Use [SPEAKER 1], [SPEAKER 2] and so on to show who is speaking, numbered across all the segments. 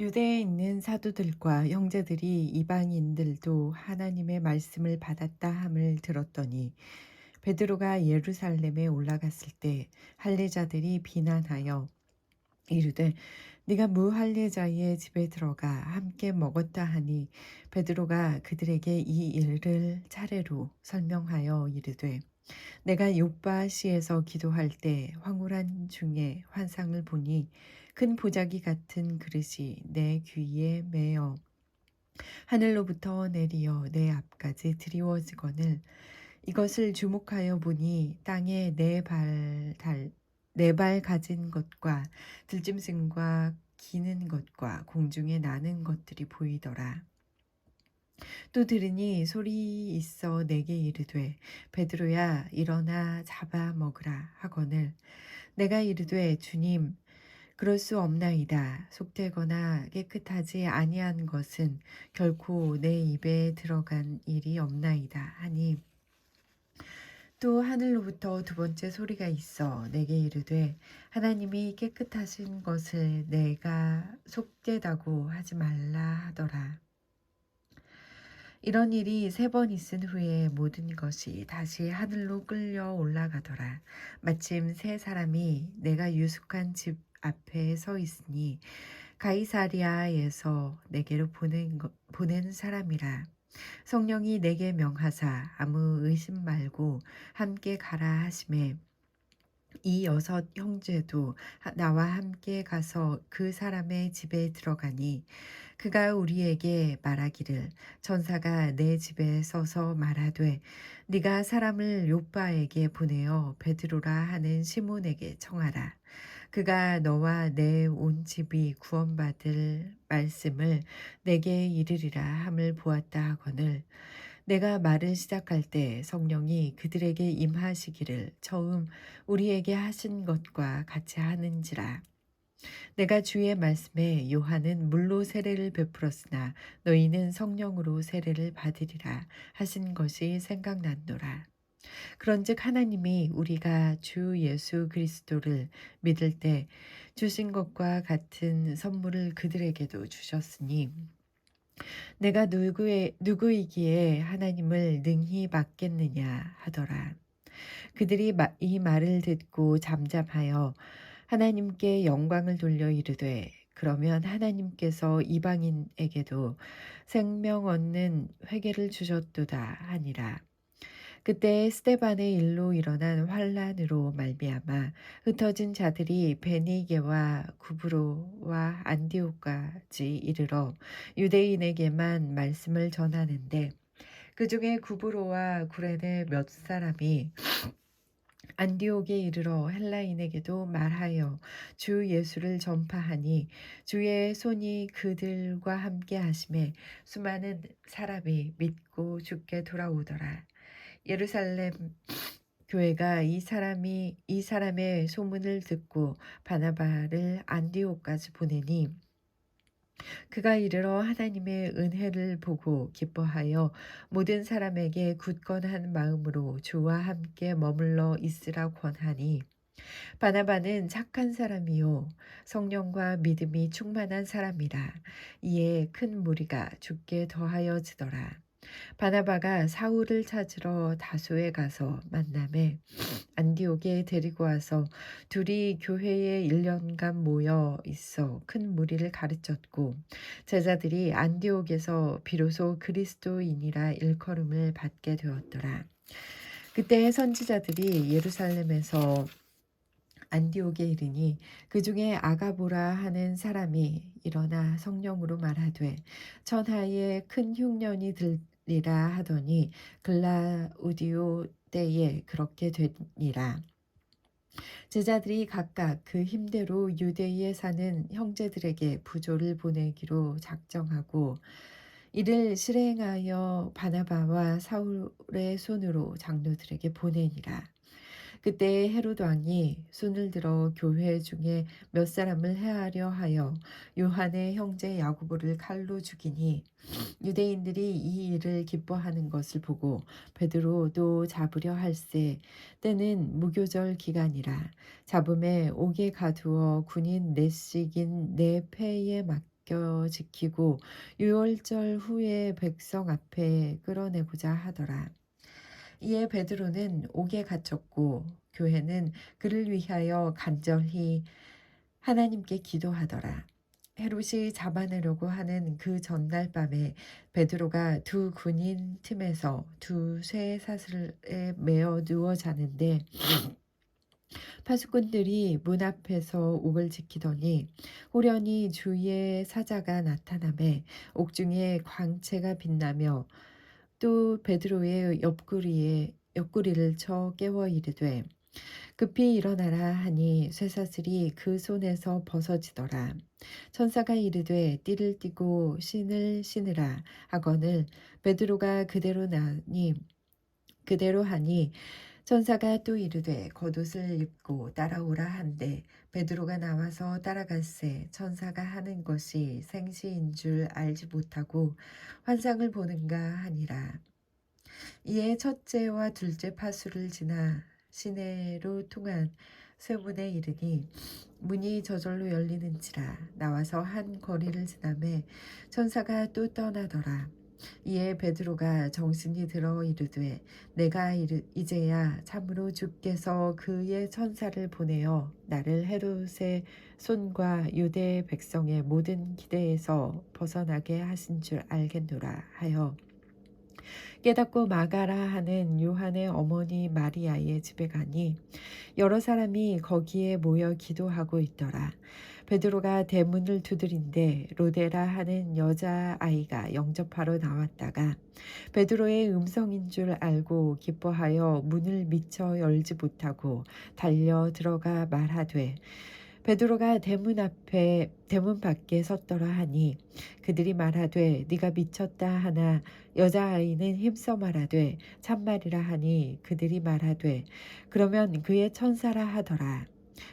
[SPEAKER 1] 유대에 있는 사도들과 형제들이 이방인들도 하나님의 말씀을 받았다 함을 들었더니 베드로가 예루살렘에 올라갔을 때 할례자들이 비난하여 이르되 네가 무할례자의 집에 들어가 함께 먹었다 하니 베드로가 그들에게 이 일을 차례로 설명하여 이르되 내가 요빠시에서 기도할 때 황홀한 중에 환상을 보니 큰 보자기 같은 그릇이 내 귀에 매어 하늘로부터 내리어 내 앞까지 드리워지거늘 이것을 주목하여 보니 땅에 네 발 가진 것과 들짐승과 기는 것과 공중에 나는 것들이 보이더라. 또 들으니 소리 있어 내게 이르되 베드로야 일어나 잡아 먹으라 하거늘 내가 이르되 주님 그럴 수 없나이다. 속되거나 깨끗하지 아니한 것은 결코 내 입에 들어간 일이 없나이다 하니 또 하늘로부터 두 번째 소리가 있어 내게 이르되 하나님이 깨끗하신 것을 내가 속되다고 하지 말라 하더라. 이런 일이 세 번 있은 후에 모든 것이 다시 하늘로 끌려 올라가더라. 마침 세 사람이 내가 유숙한 집 앞에 서 있으니 가이사랴에서 내게로 보낸 사람이라. 성령이 내게 명하사 아무 의심 말고 함께 가라 하시매 이 여섯 형제도 나와 함께 가서 그 사람의 집에 들어가니 그가 우리에게 말하기를 전사가 내 집에 서서 말하되 네가 사람을 요빠에게 보내어 베드로라 하는 시몬에게 청하라. 그가 너와 내 온 집이 구원받을 말씀을 내게 이르리라 함을 보았다 하거늘 내가 말을 시작할 때 성령이 그들에게 임하시기를 처음 우리에게 하신 것과 같이 하는지라. 내가 주의 말씀에 요한은 물로 세례를 베풀었으나 너희는 성령으로 세례를 받으리라 하신 것이 생각났노라. 그런즉 하나님이 우리가 주 예수 그리스도를 믿을 때 주신 것과 같은 선물을 그들에게도 주셨으니 내가 누구이기에 하나님을 능히 받겠느냐 하더라. 그들이 이 말을 듣고 잠잠하여 하나님께 영광을 돌려 이르되 그러면 하나님께서 이방인에게도 생명 얻는 회개를 주셨도다 하니라. 그때 스데반의 일로 일어난 환란으로 말미암아 흩어진 자들이 베니게와 구브로와 안디옥까지 이르러 유대인에게만 말씀을 전하는데 그 중에 구브로와 구레네 몇 사람이 안디옥에 이르러 헬라인에게도 말하여 주 예수를 전파하니 주의 손이 그들과 함께 하심에 수많은 사람이 믿고 주께 돌아오더라. 예루살렘 교회가 이 사람의 소문을 듣고 바나바를 안디옥까지 보내니 그가 이르러 하나님의 은혜를 보고 기뻐하여 모든 사람에게 굳건한 마음으로 주와 함께 머물러 있으라 권하니 바나바는 착한 사람이요 성령과 믿음이 충만한 사람이라 이에 큰 무리가 죽게 더하여지더라. 바나바가 사울을 찾으러 다소에 가서 만남에 안디옥에 데리고 와서 둘이 교회에 1년간 모여 있어 큰 무리를 가르쳤고 제자들이 안디옥에서 비로소 그리스도인이라 일컬음을 받게 되었더라. 그때 선지자들이 예루살렘에서 안디옥에 이르니 그 중에 아가보라 하는 사람이 일어나 성령으로 말하되 천하에 큰 흉년이 들리라 하더니 글라우디오 때에 그렇게 되니라. 제자들이 각각 그 힘대로 유대에 사는 형제들에게 부조를 보내기로 작정하고 이를 실행하여 바나바와 사울의 손으로 장로들에게 보내니라. 그때 헤롯 왕이 손을 들어 교회 중에 몇 사람을 해하려 하여 요한의 형제 야고보를 칼로 죽이니 유대인들이 이 일을 기뻐하는 것을 보고 베드로도 잡으려 할세 때는 무교절 기간이라 잡음에 옥에 가두어 군인 넷씩인 네 패에 맡겨 맡겨 지키고 유월절 후에 백성 앞에 끌어내고자 하더라. 이에 베드로는 옥에 갇혔고 교회는 그를 위하여 간절히 하나님께 기도하더라. 헤롯이 잡아내려고 하는 그 전날 밤에 베드로가 두 군인 틈에서 두 쇠사슬에 매어 누워 자는데 파수꾼들이 문 앞에서 옥을 지키더니 호련히 주위에 사자가 나타나매 옥중에 광채가 빛나며 또 베드로의 옆구리를 쳐 깨워 이르되 급히 일어나라 하니 쇠사슬이 그 손에서 벗어지더라. 천사가 이르되 띠를 띠고 신을 신으라 하거늘 베드로가 그대로 하니 천사가 또 이르되 겉옷을 입고 따라오라 한데 베드로가 나와서 따라갈새 천사가 하는 것이 생시인 줄 알지 못하고 환상을 보는가 하니라. 이에 첫째와 둘째 파수를 지나 시내로 통한 쇠문에 이르니 문이 저절로 열리는지라 나와서 한 거리를 지나매 천사가 또 떠나더라. 이에 베드로가 정신이 들어 이르되 내가 이제야 참으로 주께서 그의 천사를 보내어 나를 헤롯의 손과 유대 백성의 모든 기대에서 벗어나게 하신 줄 알겠노라 하여 깨닫고 마가라 하는 요한의 어머니 마리아의 집에 가니 여러 사람이 거기에 모여 기도하고 있더라. 베드로가 대문을 두드린데 로데라 하는 여자아이가 영접하러 나왔다가 베드로의 음성인 줄 알고 기뻐하여 문을 미처 열지 못하고 달려 들어가 말하되 베드로가 대문 밖에 섰더라 하니 그들이 말하되 네가 미쳤다 하나 여자아이는 힘써 말하되 참말이라 하니 그들이 말하되 그러면 그의 천사라 하더라.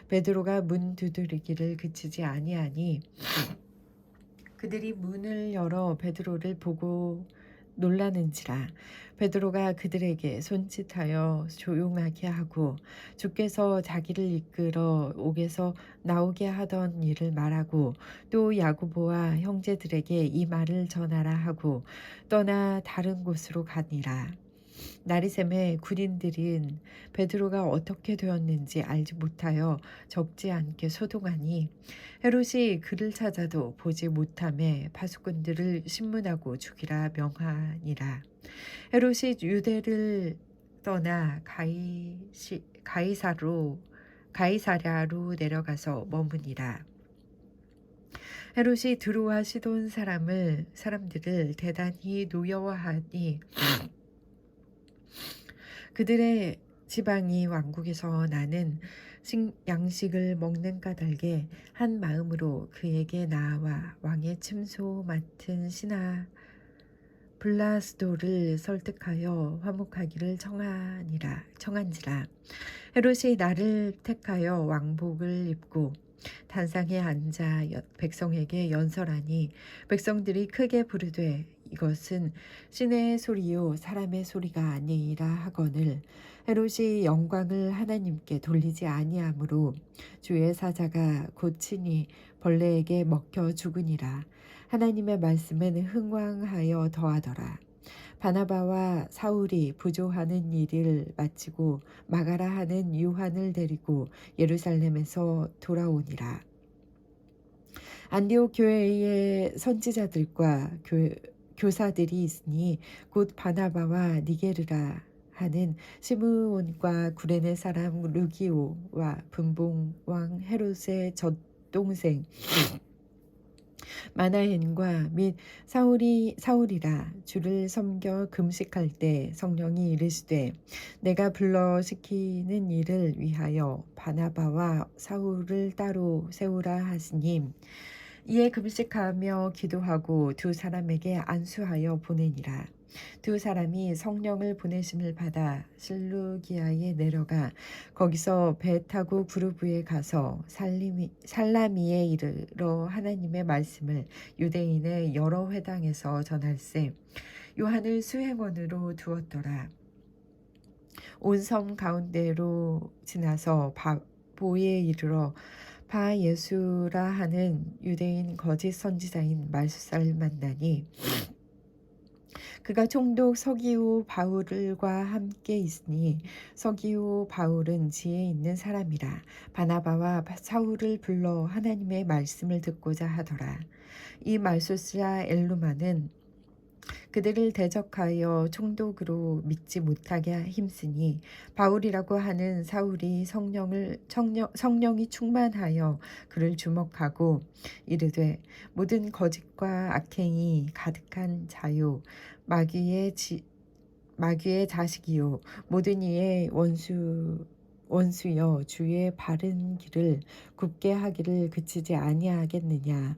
[SPEAKER 1] 베드로가 문 두드리기를 그치지 아니하니 그들이 문을 열어 베드로를 보고 놀라는지라. 베드로가 그들에게 손짓하여 조용하게 하고 주께서 자기를 이끌어 옥에서 나오게 하던 일을 말하고 또 야고보와 형제들에게 이 말을 전하라 하고 떠나 다른 곳으로 가니라. 날이 새매 군인들은 베드로가 어떻게 되었는지 알지 못하여 적지 않게 소동하니 헤롯이 그를 찾아도 보지 못하매 파수꾼들을 신문하고 죽이라 명하니라. 헤롯이 유대를 떠나 가이사랴로 내려가서 머무니라. 헤롯이 두로와 시돈 사람들을 대단히 노여워하니 그들의 지방이 왕국에서 나는 양식을 먹는 까닭에 한 마음으로 그에게 나와 왕의 침소 맡은 신하 블라스도를 설득하여 화목하기를 청한지라. 헤롯이 나를 택하여 왕복을 입고 단상에 앉아 백성에게 연설하니 백성들이 크게 부르되 이것은 신의 소리요 사람의 소리가 아니라 하거늘 헤롯이 영광을 하나님께 돌리지 아니하므로 주의 사자가 곧 친히 벌레에게 먹혀 죽으니라. 하나님의 말씀은 흥왕하여 더하더라. 바나바와 사울이 부조하는 일을 마치고 마가라 하는 요한을 데리고 예루살렘에서 돌아오니라. 안디옥 교회의 선지자들과 교사들이 있으니 곧 바나바와 니게르라 하는 시므온과 구레네 사람 루기오와 분봉왕 헤롯의 젖동생 마나엔과 및 사울이라 주를 섬겨 금식할 때 성령이 이르시되 내가 불러 시키는 일을 위하여 바나바와 사울을 따로 세우라 하시니 이에 금식하며 기도하고 두 사람에게 안수하여 보내니라. 두 사람이 성령을 보내심을 받아 실루기아에 내려가 거기서 배 타고 구르브에 가서 살라미에 이르러 하나님의 말씀을 유대인의 여러 회당에서 전할세 요한을 수행원으로 두었더라. 온 섬 가운데로 지나서 바보에 이르러 바 예수라 하는 유대인 거짓 선지자인 말숫사를 만나니 그가 총독 서기오 바울과 함께 있으니 서기오 바울은 지혜 있는 사람이라 바나바와 사울을 불러 하나님의 말씀을 듣고자 하더라. 이 말소스라 엘루마는 그들을 대적하여 총독으로 믿지 못하게 힘쓰니 바울이라고 하는 사울이 성령이 충만하여 그를 주목하고 이르되 모든 거짓과 악행이 가득한 자요 마귀의 자식이요 모든 이의 원수여 주의 바른 길을 굽게 하기를 그치지 아니하겠느냐.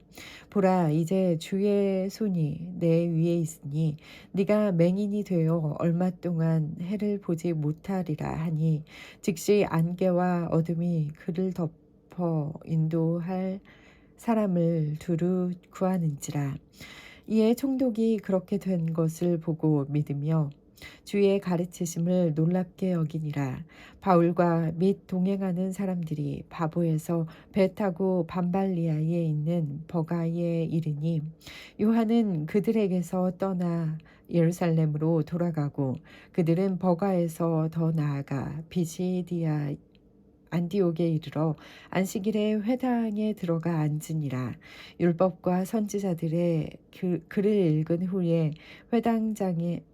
[SPEAKER 1] 보라 이제 주의 손이 내 위에 있으니 네가 맹인이 되어 얼마 동안 해를 보지 못하리라 하니 즉시 안개와 어둠이 그를 덮어 인도할 사람을 두루 구하는지라. 이에 총독이 그렇게 된 것을 보고 믿으며 주의 가르치심을 놀랍게 여기니라. 바울과 및 동행하는 사람들이 바보에서 배 타고 반발리아에 있는 버가에 이르니 요한은 그들에게서 떠나 예루살렘으로 돌아가고 그들은 버가에서 더 나아가 비시디아 안디옥에 이르러 안식일에 회당에 들어가 앉으니라. 율법과 선지자들의 글을 읽은 후에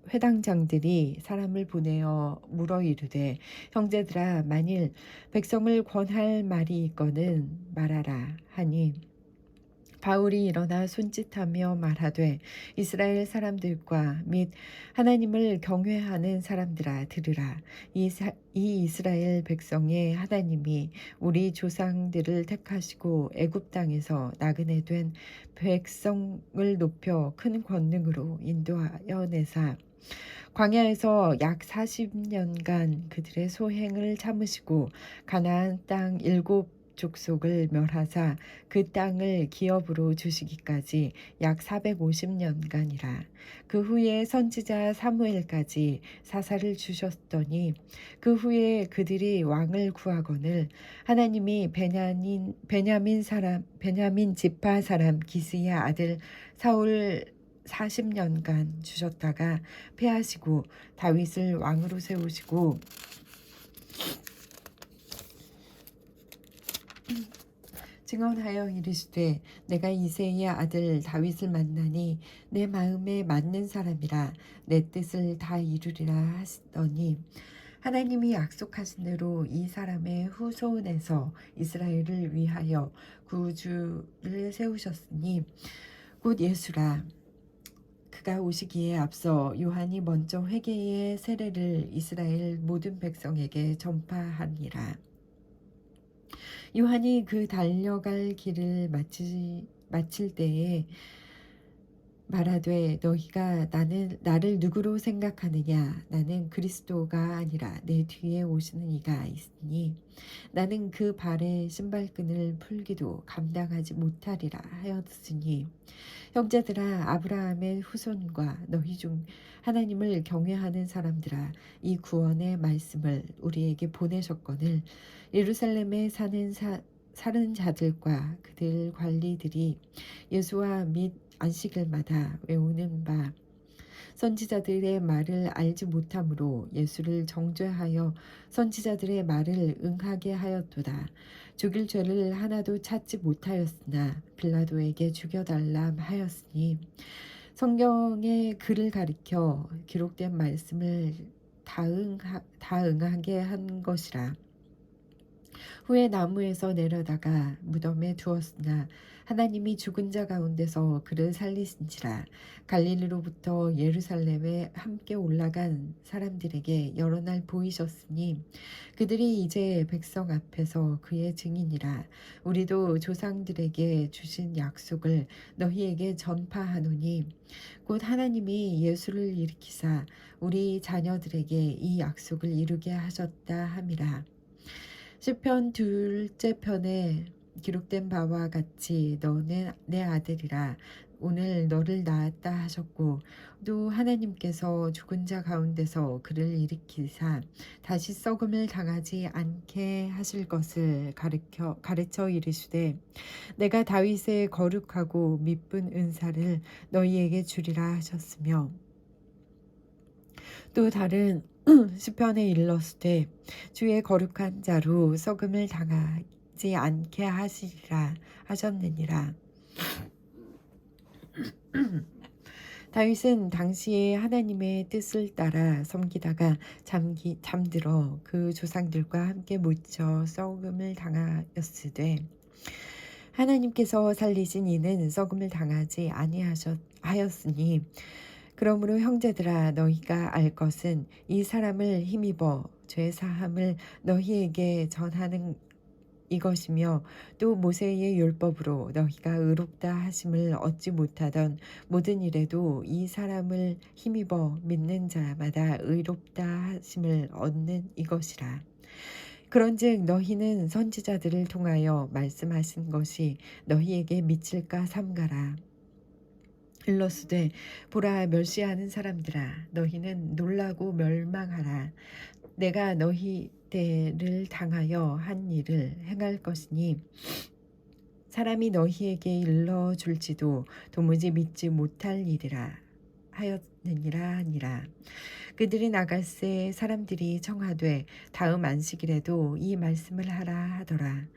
[SPEAKER 1] 회당장들이 사람을 보내어 물어 이르되 형제들아 만일 백성을 권할 말이 있거든 말하라 하니 바울이 일어나 손짓하며 말하되 이스라엘 사람들과 및 하나님을 경외하는 사람들아 들으라. 이 이스라엘 백성의 하나님이 우리 조상들을 택하시고 애굽 땅에서 나그네 된 백성을 높여 큰 권능으로 인도하여 내사 광야에서 약 40년간 그들의 소행을 참으시고 가나안 땅 7족속을 멸하사 그 땅을 기업으로 주시기까지 약 450년간이라. 그 후에 선지자 사무엘까지 사사를 주셨더니 그 후에 그들이 왕을 구하거늘 하나님이 베냐민 지파 사람 기스의 아들 사울 40년간 주셨다가 패하시고 다윗을 왕으로 세우시고 증언하여 이르시되 내가 이새의 아들 다윗을 만나니 내 마음에 맞는 사람이라 내 뜻을 다 이루리라 하시더니 하나님이 약속하신 대로 이 사람의 후손에서 이스라엘을 위하여 구주를 세우셨으니 곧 예수라. 그가 오시기에 앞서 요한이 먼저 회개의 세례를 이스라엘 모든 백성에게 전파하니라. 요한이 그 달려갈 길을 마칠 때에 말하되 너희가 나를 누구로 생각하느냐. 나는 그리스도가 아니라 내 뒤에 오시는 이가 있으니 나는 그 발의 신발끈을 풀기도 감당하지 못하리라 하였으니 형제들아 아브라함의 후손과 너희 중 하나님을 경외하는 사람들아 이 구원의 말씀을 우리에게 보내셨거늘 예루살렘에 사는 자들과 그들 관리들이 예수와 및 안식일마다 외우는 바 선지자들의 말을 알지 못함으로 예수를 정죄하여 선지자들의 말을 응하게 하였도다. 죽일 죄를 하나도 찾지 못하였으나 빌라도에게 죽여달라 하였으니 성경의 글을 가리켜 기록된 말씀을 다 응하게 한 것이라. 후에 나무에서 내려다가 무덤에 두었으나 하나님이 죽은 자 가운데서 그를 살리신지라. 갈릴리로부터 예루살렘에 함께 올라간 사람들에게 여러 날 보이셨으니 그들이 이제 백성 앞에서 그의 증인이라. 우리도 조상들에게 주신 약속을 너희에게 전파하노니 곧 하나님이 예수를 일으키사 우리 자녀들에게 이 약속을 이루게 하셨다 함이라. 시편 2째 편에 기록된 바와 같이 너는 내 아들이라 오늘 너를 낳았다 하셨고 또 하나님께서 죽은 자 가운데서 그를 일으키사 다시 썩음을 당하지 않게 하실 것을 가르쳐 이르시되 내가 다윗의 거룩하고 미쁜 은사를 너희에게 주리라 하셨으며 또 다른 시편에 일렀으되 주의 거룩한 자로 썩음을 당하지 않게 하시리라 하셨느니라. 다윗은 당시에 하나님의 뜻을 따라 섬기다가 잠들어 그 조상들과 함께 묻혀 썩음을 당하였으되 하나님께서 살리신 이는 썩음을 당하지 아니하였으니 그러므로 형제들아 너희가 알 것은 이 사람을 힘입어 죄 사함을 너희에게 전하는 이것이며 또 모세의 율법으로 너희가 의롭다 하심을 얻지 못하던 모든 일에도 이 사람을 힘입어 믿는 자마다 의롭다 하심을 얻는 이것이라. 그런즉 너희는 선지자들을 통하여 말씀하신 것이 너희에게 미칠까 삼가라. 일러스되 보라 멸시하는 사람들아 너희는 놀라고 멸망하라. 내가 너희들을 당하여 한 일을 행할 것이니 사람이 너희에게 일러줄지도 도무지 믿지 못할 일이라 하였느니라 하니라. 그들이 나갈새 사람들이 청하되 다음 안식일에도 이 말씀을 하라 하더라.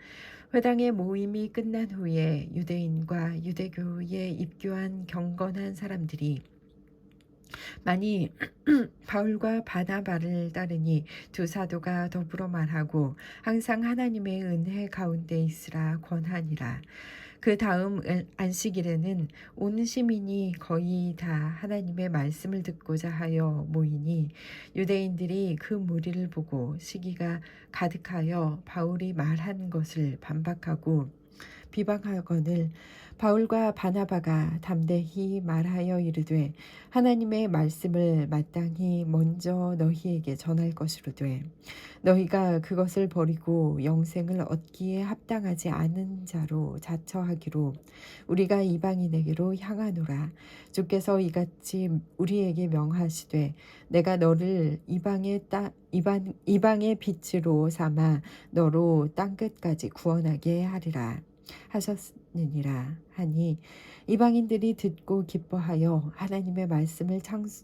[SPEAKER 1] 회당의 모임이 끝난 후에 유대인과 유대교에 입교한 경건한 사람들이 많이 바울과 바나바를 따르니 두 사도가 더불어 말하고 항상 하나님의 은혜 가운데 있으라 권하니라. 그 다음 안식일에는 온 시민이 거의 다 하나님의 말씀을 듣고자 하여 모이니 유대인들이 그 무리를 보고 시기가 가득하여 바울이 말한 것을 반박하고 비방하거늘 바울과 바나바가 담대히 말하여 이르되 하나님의 말씀을 마땅히 먼저 너희에게 전할 것이로되 너희가 그것을 버리고 영생을 얻기에 합당하지 않은 자로 자처하기로 우리가 이방인에게로 향하노라. 주께서 이같이 우리에게 명하시되 내가 너를 이방의 빛으로 삼아 너로 땅끝까지 구원하게 하리라 하셨느니라 하니 이방인들이 듣고 기뻐하여 하나님의 말씀을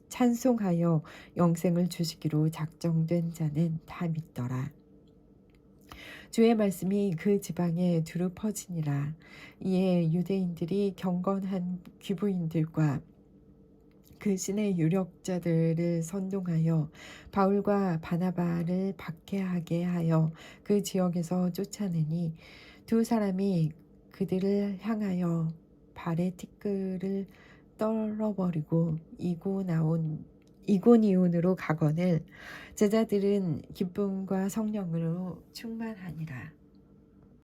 [SPEAKER 1] 찬송하여 영생을 주시기로 작정된 자는 다 믿더라. 주의 말씀이 그 지방에 두루 퍼지니라. 이에 유대인들이 경건한 귀부인들과 그 신의 유력자들을 선동하여 바울과 바나바를 박해하게 하여 그 지역에서 쫓아내니 두 사람이 그들을 향하여 발의 티끌을 떨어버리고 이고니온으로 가거늘 제자들은 기쁨과 성령으로 충만하니라.